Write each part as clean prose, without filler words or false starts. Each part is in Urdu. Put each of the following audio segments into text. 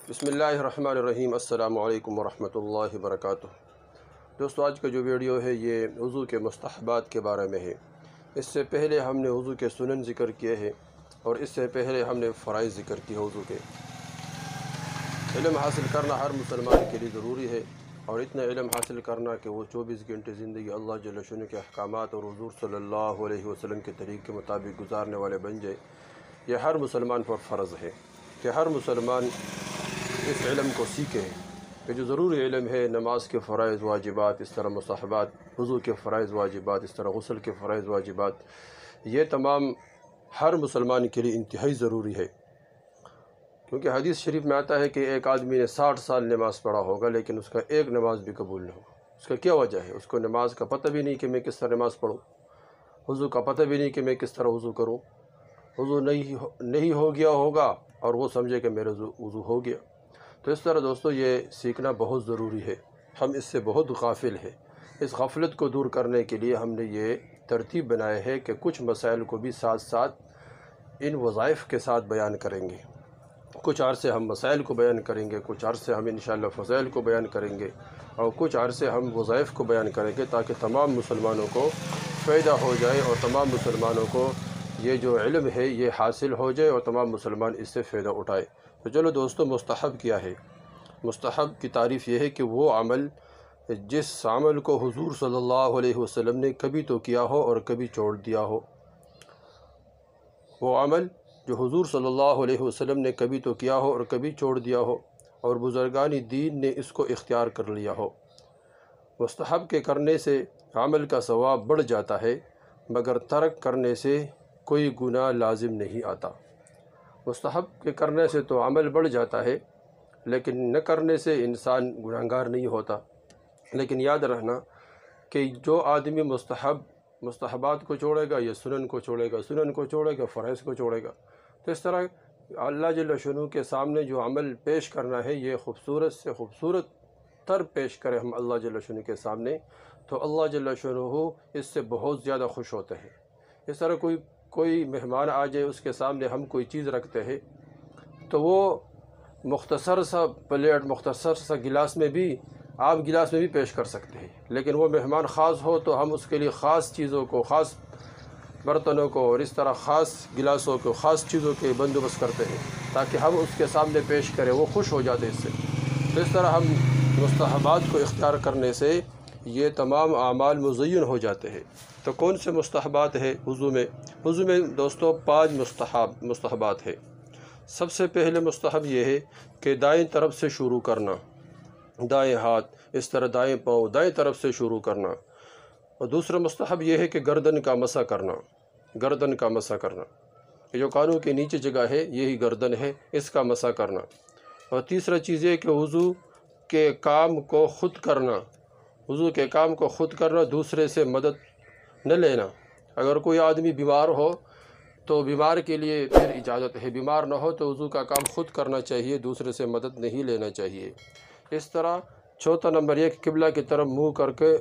بسم اللہ الرحمن الرحیم۔ السلام علیکم ورحمۃ اللہ وبرکاتہ۔ دوستو، آج کا جو ویڈیو ہے یہ وضو کے مستحبات کے بارے میں ہے۔ اس سے پہلے ہم نے وضو کے سنن ذکر کیے ہیں اور اس سے پہلے ہم نے فرائض ذکر کیے وضو کے۔ علم حاصل کرنا ہر مسلمان کے لیے ضروری ہے، اور اتنا علم حاصل کرنا کہ وہ 24 گھنٹے زندگی اللہ جل شانہ کے احکامات اور حضور صلی اللہ علیہ وسلم کے طریقے کے مطابق گزارنے والے بن جائے، یہ ہر مسلمان پر فرض ہے کہ ہر مسلمان اس علم کو سیکھے کہ جو ضروری علم ہے، نماز کے فرائض واجبات، اس طرح مستحبات، وضو کے فرائض واجبات، اس طرح غسل کے فرائض واجبات، یہ تمام ہر مسلمان کے لیے انتہائی ضروری ہے۔ کیونکہ حدیث شریف میں آتا ہے کہ ایک آدمی نے 60 سال نماز پڑھا ہوگا لیکن اس کا ایک نماز بھی قبول نہ ہوگا۔ اس کا کیا وجہ ہے؟ اس کو نماز کا پتہ بھی نہیں کہ میں کس طرح نماز پڑھوں، وضو کا پتہ بھی نہیں کہ میں کس طرح وضو کروں، وضو نہیں ہو گیا ہوگا اور وہ سمجھے کہ میرا وضو ہو گیا۔ تو اس طرح دوستو یہ سیکھنا بہت ضروری ہے، ہم اس سے بہت غافل ہیں۔ اس غفلت کو دور کرنے کے لیے ہم نے یہ ترتیب بنائے ہے کہ کچھ مسائل کو بھی ساتھ ساتھ ان وظائف کے ساتھ بیان کریں گے۔ کچھ عرصے ہم مسائل کو بیان کریں گے، کچھ عرصے ہم انشاءاللہ فضائل کو بیان کریں گے، اور کچھ عرصے ہم وظائف کو بیان کریں گے، تاکہ تمام مسلمانوں کو فائدہ ہو جائے اور تمام مسلمانوں کو یہ جو علم ہے یہ حاصل ہو جائے اور تمام مسلمان اس سے فائدہ اٹھائے۔ تو چلو دوستو، مستحب کیا ہے؟ مستحب کی تعریف یہ ہے کہ وہ عمل جس عمل کو حضور صلی اللہ علیہ وسلم نے کبھی تو کیا ہو اور کبھی چھوڑ دیا ہو، وہ عمل جو حضور صلی اللہ علیہ وسلم نے کبھی تو کیا ہو اور کبھی چھوڑ دیا ہو، اور بزرگان دین نے اس کو اختیار کر لیا ہو۔ مستحب کے کرنے سے عمل کا ثواب بڑھ جاتا ہے، مگر ترک کرنے سے کوئی گناہ لازم نہیں آتا۔ مستحب کے کرنے سے تو عمل بڑھ جاتا ہے، لیکن نہ کرنے سے انسان گناہگار نہیں ہوتا۔ لیکن یاد رکھنا کہ جو آدمی مستحبات کو چھوڑے گا یا سنن کو چھوڑے گا فرائض کو چھوڑے گا، تو اس طرح اللہ جل شانہ کے سامنے جو عمل پیش کرنا ہے یہ خوبصورت سے خوبصورت تر پیش کرے ہم اللہ جل شانہ کے سامنے، تو اللہ جل شانہ اس سے بہت زیادہ خوش ہوتے ہیں۔ اس طرح کوئی مہمان آ جائے، اس کے سامنے ہم کوئی چیز رکھتے ہیں تو وہ مختصر سا پلیٹ، مختصر سا گلاس میں بھی، آپ گلاس میں بھی پیش کر سکتے ہیں، لیکن وہ مہمان خاص ہو تو ہم اس کے لیے خاص چیزوں کو، خاص برتنوں کو اور اس طرح خاص گلاسوں کو، خاص چیزوں کے بندوبست کرتے ہیں تاکہ ہم اس کے سامنے پیش کریں، وہ خوش ہو جاتے اس سے۔ تو اس طرح ہم مستحبات کو اختیار کرنے سے یہ تمام اعمال مزین ہو جاتے ہیں۔ تو کون سے مستحبات ہے وضو میں دوستو 5 مستحبات ہے۔ سب سے پہلے مستحب یہ ہے کہ دائیں طرف سے شروع کرنا، دائیں ہاتھ، اس طرح دائیں پاؤں، دائیں طرف سے شروع کرنا۔ اور دوسرا مستحب یہ ہے کہ گردن کا مسح کرنا، یہ جو کانوں کے نیچے جگہ ہے یہی گردن ہے، اس کا مسح کرنا۔ اور تیسرا چیز یہ کہ وضو کے کام کو خود کرنا، دوسرے سے مدد نہ لینا۔ اگر کوئی آدمی بیمار ہو تو بیمار کے لیے پھر اجازت ہے، بیمار نہ ہو تو وضو کا کام خود کرنا چاہیے، دوسرے سے مدد نہیں لینا چاہیے۔ اس طرح چوتھا نمبر یہ کہ قبلہ کی طرف منہ کر کے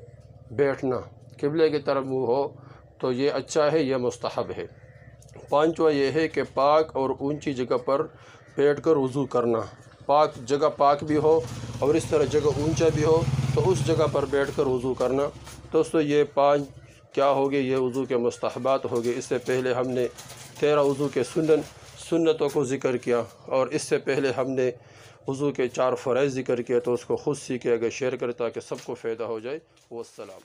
بیٹھنا، قبلے کی طرف منہ ہو تو یہ اچھا ہے، یہ مستحب ہے۔ 5واں یہ ہے کہ پاک اور اونچی جگہ پر بیٹھ کر وضو کرنا، جگہ پاک بھی ہو اور اس طرح جگہ اونچا بھی ہو تو اس جگہ پر بیٹھ کر وضو کرنا۔ دوستو یہ 5 کیا ہوگے؟ یہ وضو کے مستحبات ہوگے۔ اس سے پہلے ہم نے 13 وضو کے سنتوں کو ذکر کیا، اور اس سے پہلے ہم نے وضو کے 4 فرائض ذکر کیا، تو اس کو خود سیکھے، اگر شیئر کرے تاکہ سب کو فائدہ ہو جائے۔ والسلام۔